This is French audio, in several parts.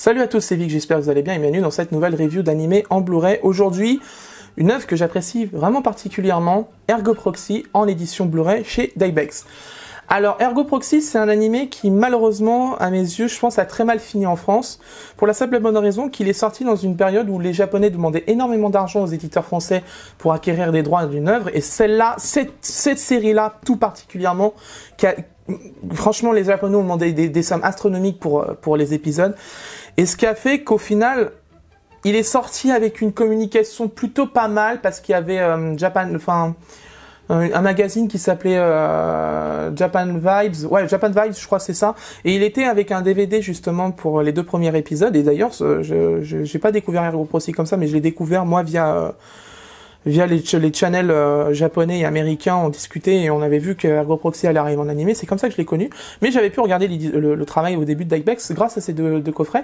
Salut à tous, c'est Vic, j'espère que vous allez bien et bienvenue dans cette nouvelle review d'animé en Blu-ray. Aujourd'hui, une œuvre que j'apprécie vraiment particulièrement, Ergo Proxy, en édition Blu-ray chez Dybex. Alors, Ergo Proxy, c'est un animé qui, malheureusement, à mes yeux, je pense, a très mal fini en France, pour la simple et bonne raison qu'il est sorti dans une période où les Japonais demandaient énormément d'argent aux éditeurs français pour acquérir des droits d'une œuvre, et celle-là, cette série-là, tout particulièrement, franchement, les Japonais ont demandé des sommes astronomiques pour les épisodes, et ce qui a fait qu'au final, il est sorti avec une communication plutôt pas mal, parce qu'il y avait un magazine qui s'appelait Japan Vibes, ouais, Japan Vibes, je crois que c'est ça, et il était avec un DVD justement pour les 2 premiers épisodes, et d'ailleurs, j'ai pas découvert Ergo Proxy comme ça, mais je l'ai découvert moi via les channels japonais et américains, on discutait et on avait vu que Ergo Proxy allait arriver en animé, c'est comme ça que je l'ai connu, mais j'avais pu regarder le travail au début de Dybex grâce à ces deux coffrets,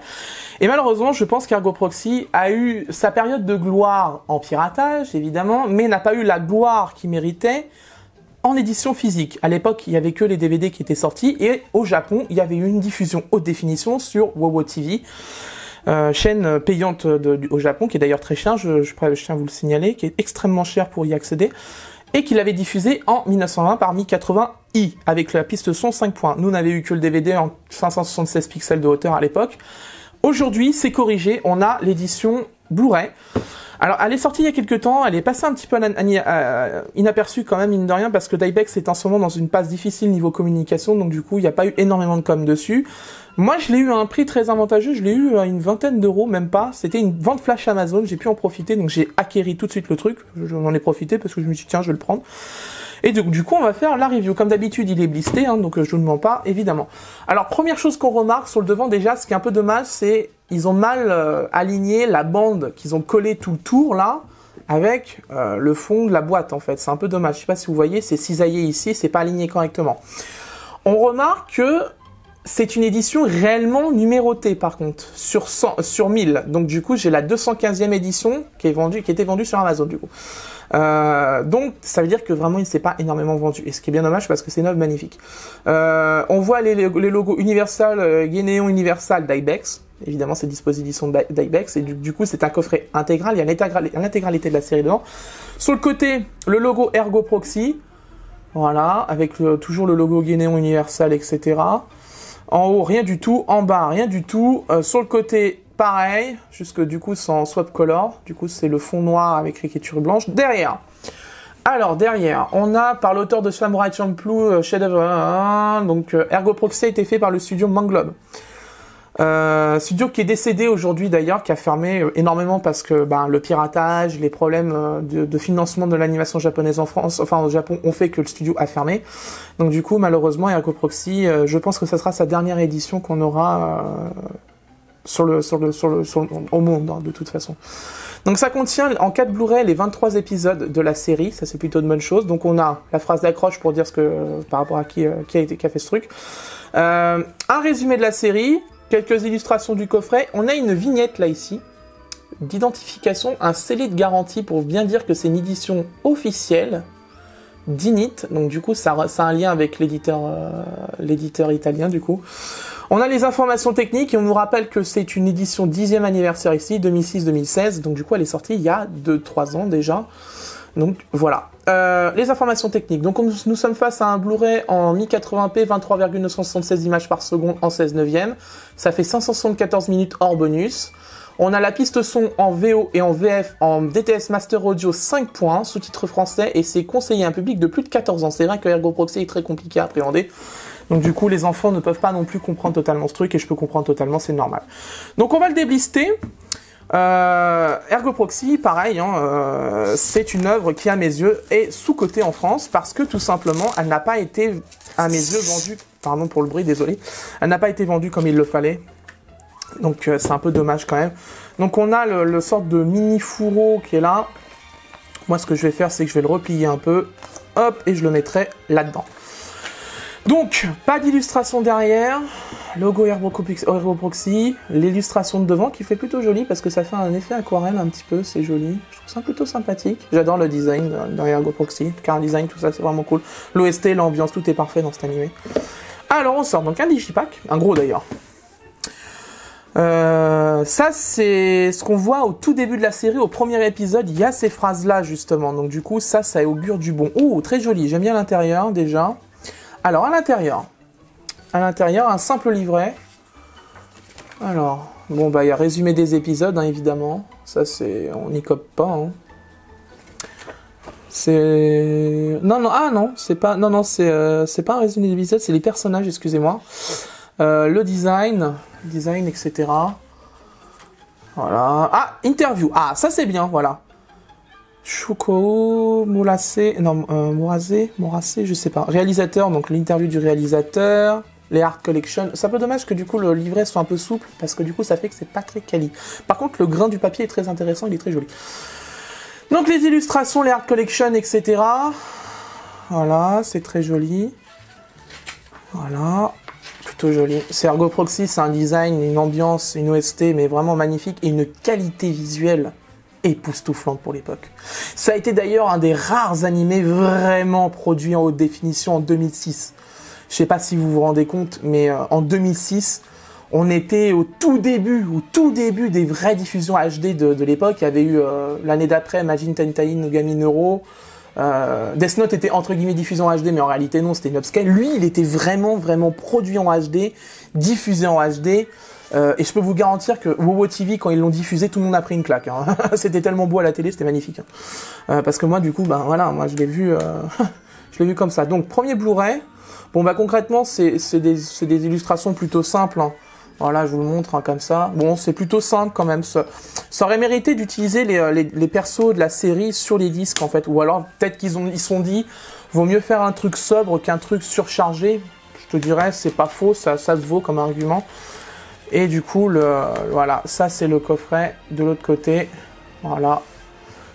et malheureusement je pense qu'Ergo Proxy a eu sa période de gloire en piratage, évidemment, mais n'a pas eu la gloire qu'il méritait en édition physique. À l'époque, il y avait que les DVD qui étaient sortis, et au Japon, il y avait eu une diffusion haute définition sur WoWo TV, chaîne payante au Japon, qui est d'ailleurs très chère, je tiens à vous le signaler, qui est extrêmement cher pour y accéder, et qui l'avait diffusé en 1920 par Mi-80i, avec la piste son 5 points. Nous, on n'avait eu que le DVD en 576 pixels de hauteur à l'époque. Aujourd'hui, c'est corrigé, on a l'édition Blu-ray. Alors, elle est sortie il y a quelques temps, elle est passée un petit peu inaperçue quand même, mine de rien, parce que Dybex est en ce moment dans une passe difficile niveau communication, donc du coup, il n'y a pas eu énormément de com dessus. Moi, je l'ai eu à un prix très avantageux, je l'ai eu à une vingtaine d'euros, même pas. C'était une vente flash Amazon, j'ai pu en profiter, donc j'ai acquéri tout de suite le truc. J'en ai profité parce que je me suis dit, tiens, je vais le prendre. Et du coup, on va faire la review. Comme d'habitude, il est blisté, hein, donc je ne mens pas, évidemment. Alors, première chose qu'on remarque sur le devant, déjà, ce qui est un peu dommage, c'est ils ont mal aligné la bande qu'ils ont collée tout le tour, là, avec le fond de la boîte, en fait. C'est un peu dommage. Je sais pas si vous voyez, c'est cisaillé ici, c'est pas aligné correctement. On remarque que c'est une édition réellement numérotée, par contre, sur 1000. Donc, du coup, j'ai la 215e édition qui était vendue sur Amazon, du coup. Donc, ça veut dire que vraiment, il ne s'est pas énormément vendu. Et ce qui est bien dommage, parce que c'est une œuvre magnifique. On voit les logos Universal, Geneon Universal, Dybex. Évidemment, c'est disposition de Dybex. Et du coup, c'est un coffret intégral. Il y a l'intégralité de la série dedans. Sur le côté, le logo Ergo Proxy. Voilà, avec toujours le logo Geneon Universal, etc. En haut, rien du tout. En bas, rien du tout. Sur le côté, pareil. Jusque du coup, sans swap color. Du coup, c'est le fond noir avec l'écriture blanche. Derrière. Alors, derrière, on a, par l'auteur de Samurai Champloo, chef-d'œuvre, donc Ergo Proxy a été fait par le studio Manglobe. Studio qui est décédé aujourd'hui d'ailleurs, qui a fermé énormément parce que le piratage, les problèmes de financement de l'animation japonaise en France, enfin au Japon, ont fait que le studio a fermé. Donc du coup, malheureusement, Ergo Proxy, je pense que ça sera sa dernière édition qu'on aura au monde, hein, de toute façon. Donc ça contient en 4 Blu-ray les 23 épisodes de la série, ça c'est plutôt de bonne chose. Donc on a la phrase d'accroche pour dire par rapport à qui a fait ce truc. Un résumé de la série. Quelques illustrations du coffret. On a une vignette là ici d'identification, un scellé de garantie pour bien dire que c'est une édition officielle d'Init. Donc du coup ça a un lien avec l'éditeur italien du coup. On a les informations techniques et on nous rappelle que c'est une édition 10e anniversaire ici, 2006-2016. Donc du coup elle est sortie il y a 2-3 ans déjà. Donc voilà. Les informations techniques. Donc nous sommes face à un Blu-ray en 1080p, 23,976 images par seconde en 16/9. Ça fait 574 minutes hors bonus. On a la piste son en VO et en VF en DTS Master Audio 5 points, sous-titres français, et c'est conseillé à un public de plus de 14 ans. C'est vrai que Ergo Proxy est très compliqué à appréhender. Donc du coup, les enfants ne peuvent pas non plus comprendre totalement ce truc, et je peux comprendre totalement, c'est normal. Donc on va le déblister. Ergo Proxy, pareil, hein, c'est une œuvre qui, à mes yeux, est sous-cotée en France parce que, tout simplement, elle n'a pas été, à mes yeux, vendue, pardon pour le bruit, désolé, elle n'a pas été vendue comme il le fallait. Donc c'est un peu dommage quand même. Donc on a le sorte de mini fourreau qui est là. Moi, ce que je vais faire, c'est que je vais le replier un peu, hop, et je le mettrai là-dedans. Donc, pas d'illustration derrière, logo Ergo Proxy, l'illustration de devant qui fait plutôt joli parce que ça fait un effet aquarelle un petit peu, c'est joli, je trouve ça plutôt sympathique. J'adore le design derrière Ergo Proxy, car design, tout ça, c'est vraiment cool. L'OST, l'ambiance, tout est parfait dans cet animé. Alors, on sort donc un digipack, un gros d'ailleurs. Ça, c'est ce qu'on voit au tout début de la série, au premier épisode, il y a ces phrases-là, justement. Donc du coup, ça augure du bon. Oh, très joli, j'aime bien l'intérieur, déjà. Alors, à l'intérieur, un simple livret. Alors, bon, bah, il y a résumé des épisodes, hein, évidemment. Ça, c'est... on n'y cope pas, hein. C'est... Non, c'est pas... Non, c'est pas un résumé des épisodes, c'est les personnages, excusez-moi. Le design, etc. Voilà. Ah, interview. Ah, ça c'est bien, voilà. Shuko Murase, non, Murase, je sais pas. Réalisateur, donc l'interview du réalisateur, les art collection. C'est un peu dommage que du coup le livret soit un peu souple, parce que du coup ça fait que c'est pas très quali. Par contre, le grain du papier est très intéressant, il est très joli. Donc les illustrations, les art collection, etc. Voilà, c'est très joli. Voilà. Plutôt joli. C'est Ergo Proxy, c'est un design, une ambiance, une OST, mais vraiment magnifique, et une qualité visuelle époustouflante pour l'époque. Ça a été d'ailleurs un des rares animés vraiment produits en haute définition en 2006. Je sais pas si vous vous rendez compte, mais en 2006, on était au tout début des vraies diffusions HD de l'époque. Il y avait eu l'année d'après Majin Tentai no Gami Neuro. Death Note était entre guillemets diffusé en HD, mais en réalité non, c'était une upscale. Lui, il était vraiment produit en HD, diffusé en HD. Et je peux vous garantir que WoWo TV, quand ils l'ont diffusé, tout le monde a pris une claque. Hein. C'était tellement beau à la télé, c'était magnifique. Hein. Parce que moi, du coup, ben voilà, moi je l'ai vu, je l'ai vu comme ça. Donc premier Blu-ray. Bon bah concrètement, c'est des illustrations plutôt simples. Hein. Voilà, je vous le montre hein, comme ça. Bon, c'est plutôt simple quand même. Ça aurait mérité d'utiliser les persos de la série sur les disques en fait. Ou alors peut-être qu'ils se sont dit, vaut mieux faire un truc sobre qu'un truc surchargé. Je te dirais, c'est pas faux, ça se vaut comme argument. Et du coup, voilà, ça c'est le coffret de l'autre côté. Voilà.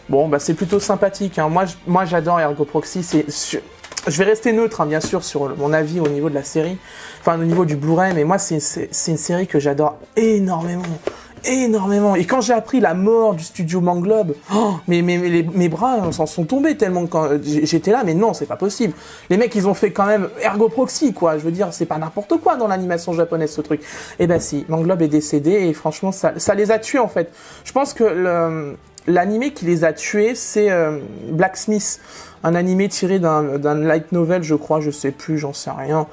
Bon, bah c'est plutôt sympathique. Hein. Moi j'adore Ergo Proxy. Je vais rester neutre, hein, bien sûr, sur mon avis au niveau de la série, enfin au niveau du Blu-ray, mais moi c'est une série que j'adore énormément. Et quand j'ai appris la mort du studio Manglobe, oh, mes bras s'en sont tombés tellement quand j'étais là, mais non, c'est pas possible. Les mecs, ils ont fait quand même Ergo Proxy, quoi. Je veux dire, c'est pas n'importe quoi dans l'animation japonaise, ce truc. Et ben si, Manglobe est décédé et franchement, ça les a tués en fait. Je pense que l'animé qui les a tués, c'est Blacksmith, un animé tiré d'un light novel, je crois, je sais plus, j'en sais rien.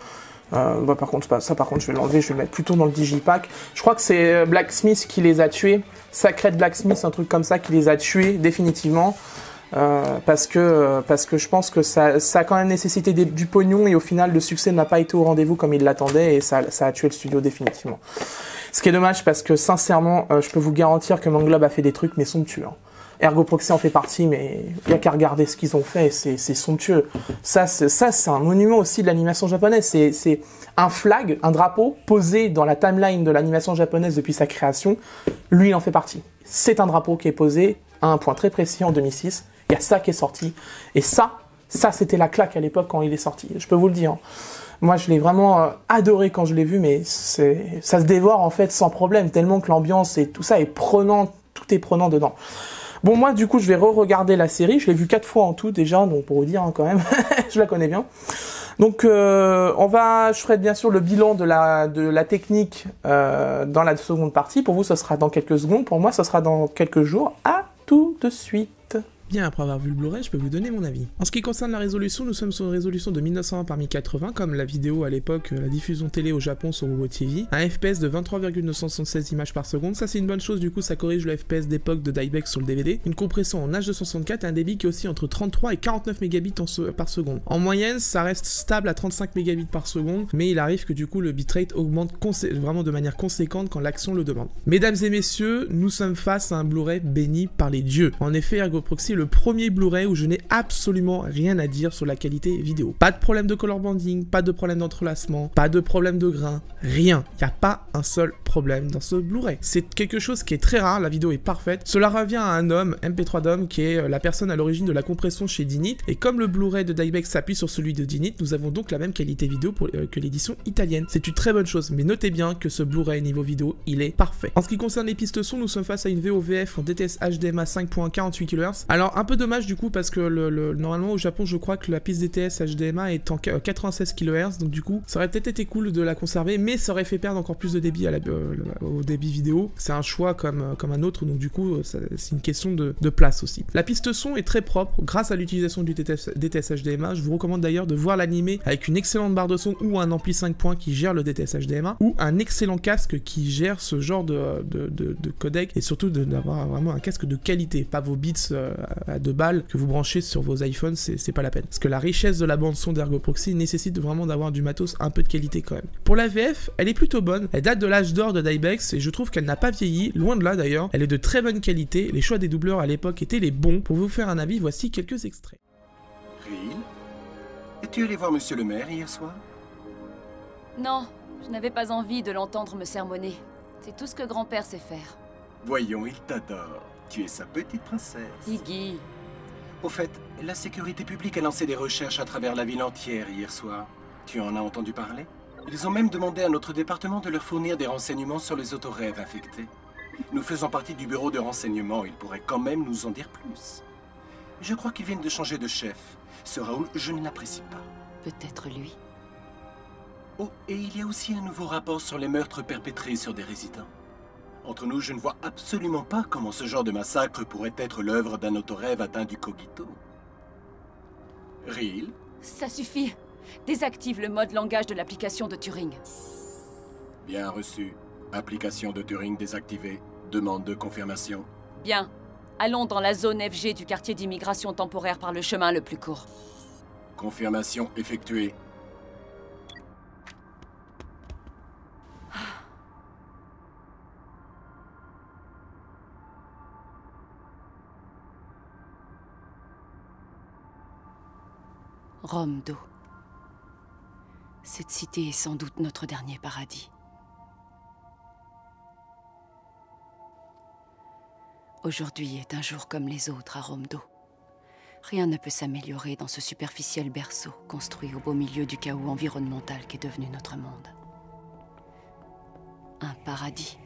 Bah, par contre, je vais l'enlever, je vais le mettre plutôt dans le digipack. Je crois que c'est Blacksmith qui les a tués, Sacred Blacksmith, un truc comme ça, qui les a tués définitivement. Parce que je pense que ça a quand même nécessité du pognon et au final le succès n'a pas été au rendez-vous comme il l'attendait et ça a tué le studio définitivement. Ce qui est dommage parce que sincèrement, je peux vous garantir que Manglobe a fait des trucs mais somptueux. Hein. Ergo Proxy en fait partie, mais il n'y a qu'à regarder ce qu'ils ont fait, c'est somptueux. Ça, c'est un monument aussi de l'animation japonaise. C'est un flag, un drapeau posé dans la timeline de l'animation japonaise depuis sa création. Lui, il en fait partie. C'est un drapeau qui est posé à un point très précis en 2006. Il y a ça qui est sorti. Et ça c'était la claque à l'époque quand il est sorti. Je peux vous le dire. Moi, je l'ai vraiment adoré quand je l'ai vu, mais ça se dévore en fait sans problème, tellement que l'ambiance et tout ça est prenant, tout est prenant dedans. Bon, moi, du coup, je vais re-regarder la série. Je l'ai vue 4 fois en tout, déjà, donc pour vous dire, hein, quand même, je la connais bien. Donc, je ferai bien sûr le bilan de la technique dans la seconde partie. Pour vous, ce sera dans quelques secondes. Pour moi, ce sera dans quelques jours. À tout de suite. Bien, après avoir vu le Blu-ray, je peux vous donner mon avis. En ce qui concerne la résolution, nous sommes sur une résolution de 1920 par 1080, comme la vidéo à l'époque, la diffusion télé au Japon sur WoWo TV. Un FPS de 23,976 images par seconde, ça c'est une bonne chose, du coup ça corrige le FPS d'époque de Dybex sur le DVD. Une compression en H264 et un débit qui est aussi entre 33 et 49 mégabits par seconde. En moyenne, ça reste stable à 35 mégabits par seconde, mais il arrive que du coup le bitrate augmente vraiment de manière conséquente quand l'action le demande. Mesdames et messieurs, nous sommes face à un Blu-ray béni par les dieux. En effet, Ergo Proxy le premier Blu-ray où je n'ai absolument rien à dire sur la qualité vidéo. Pas de problème de color banding, pas de problème d'entrelacement, pas de problème de grain, rien. Il n'y a pas un seul problème dans ce Blu-ray. C'est quelque chose qui est très rare, la vidéo est parfaite. Cela revient à un homme, MP3 Dom, qui est la personne à l'origine de la compression chez Dynit. Et comme le Blu-ray de Dybex s'appuie sur celui de Dynit, nous avons donc la même qualité vidéo que l'édition italienne. C'est une très bonne chose, mais notez bien que ce Blu-ray niveau vidéo, il est parfait. En ce qui concerne les pistes son, nous sommes face à une VOVF en DTS HDMA 5.48 kHz. Alors Alors un peu dommage du coup parce que normalement au Japon je crois que la piste DTS HDMI est en 96 kHz, donc du coup ça aurait peut-être été cool de la conserver, mais ça aurait fait perdre encore plus de débit au débit vidéo. C'est un choix comme un autre, donc du coup c'est une question de place aussi. La piste son est très propre grâce à l'utilisation du DTS HDMI. Je vous recommande d'ailleurs de voir l'animé avec une excellente barre de son ou un ampli 5 points qui gère le DTS HDMI ou un excellent casque qui gère ce genre de codec, et surtout d'avoir vraiment un casque de qualité, pas vos Beats à 2 balles que vous branchez sur vos iPhones, c'est pas la peine. Parce que la richesse de la bande son d'Ergo Proxy nécessite vraiment d'avoir du matos un peu de qualité quand même. Pour la VF, elle est plutôt bonne, elle date de l'âge d'or de Dybex et je trouve qu'elle n'a pas vieilli, loin de là d'ailleurs. Elle est de très bonne qualité, les choix des doubleurs à l'époque étaient les bons. Pour vous faire un avis, voici quelques extraits. Riel, es-tu allé voir monsieur le maire hier soir? Non, je n'avais pas envie de l'entendre me sermonner. C'est tout ce que grand-père sait faire. Voyons, il t'adore. Tu es sa petite princesse. Iggy. Au fait, la sécurité publique a lancé des recherches à travers la ville entière hier soir. Tu en as entendu parler? Ils ont même demandé à notre département de leur fournir des renseignements sur les autorêves infectés. Nous faisons partie du bureau de renseignement, ils pourraient quand même nous en dire plus. Je crois qu'ils viennent de changer de chef. Ce Raoul, je ne l'apprécie pas. Peut-être lui. Oh, et il y a aussi un nouveau rapport sur les meurtres perpétrés sur des résidents. Entre nous, je ne vois absolument pas comment ce genre de massacre pourrait être l'œuvre d'un autorêve atteint du cogito. Riel? Ça suffit. Désactive le mode langage de l'application de Turing. Bien reçu. Application de Turing désactivée. Demande de confirmation. Bien. Allons dans la zone FG du quartier d'immigration temporaire par le chemin le plus court. Confirmation effectuée. Rome d'eau. Cette cité est sans doute notre dernier paradis. Aujourd'hui est un jour comme les autres à Rome d'eau. Rien ne peut s'améliorer dans ce superficiel berceau construit au beau milieu du chaos environnemental qu'est devenu notre monde. Un paradis,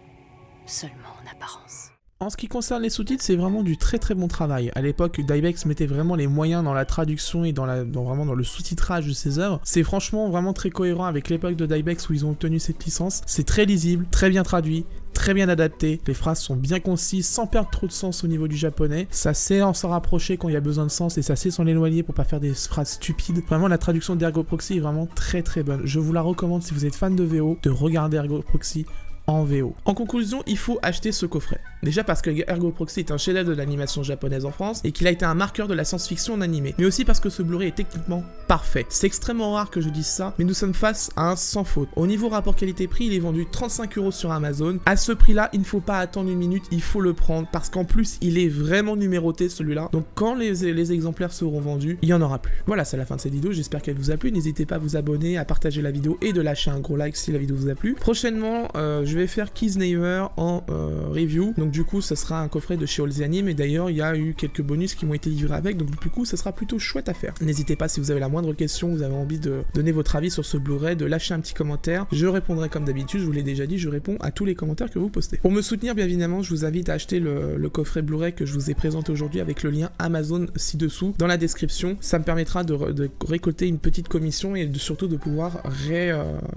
seulement en apparence. En ce qui concerne les sous-titres, c'est vraiment du très très bon travail. À l'époque, Dybex mettait vraiment les moyens dans la traduction et vraiment dans le sous-titrage de ses œuvres. C'est franchement vraiment très cohérent avec l'époque de Dybex où ils ont obtenu cette licence. C'est très lisible, très bien traduit, très bien adapté. Les phrases sont bien concises, sans perdre trop de sens au niveau du japonais. Ça sait en s'en rapprocher quand il y a besoin de sens et ça sait s'en éloigner pour pas faire des phrases stupides. Vraiment, la traduction d'Ergo Proxy est vraiment très très bonne. Je vous la recommande si vous êtes fan de VO, de regarder Ergo Proxy en VO. En conclusion, il faut acheter ce coffret. Déjà parce que Ergo Proxy est un chef-d'œuvre de l'animation japonaise en France et qu'il a été un marqueur de la science-fiction en animé, mais aussi parce que ce Blu-ray est techniquement parfait. C'est extrêmement rare que je dise ça, mais nous sommes face à un sans faute. Au niveau rapport qualité-prix, il est vendu 35 € sur Amazon. À ce prix-là, il ne faut pas attendre une minute, il faut le prendre parce qu'en plus, il est vraiment numéroté celui-là. Donc quand les exemplaires seront vendus, il n'y en aura plus. Voilà, c'est la fin de cette vidéo. J'espère qu'elle vous a plu. N'hésitez pas à vous abonner, à partager la vidéo et de lâcher un gros like si la vidéo vous a plu. Prochainement, je vais faire Kiss Neighbor en review. Donc du coup, ça sera un coffret de chez All The Anime et d'ailleurs, il y a eu quelques bonus qui m'ont été livrés avec. Donc du coup, ça sera plutôt chouette à faire. N'hésitez pas si vous avez la moindre question, vous avez envie de donner votre avis sur ce Blu-ray, de lâcher un petit commentaire. Je répondrai comme d'habitude, je vous l'ai déjà dit, je réponds à tous les commentaires que vous postez. Pour me soutenir, bien évidemment, je vous invite à acheter le coffret Blu-ray que je vous ai présenté aujourd'hui avec le lien Amazon ci-dessous dans la description. Ça me permettra de récolter une petite commission et surtout de pouvoir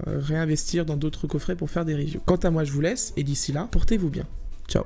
réinvestir dans d'autres coffrets pour faire des reviews. Quant à moi, je vous laisse et d'ici là, portez-vous bien. Ciao.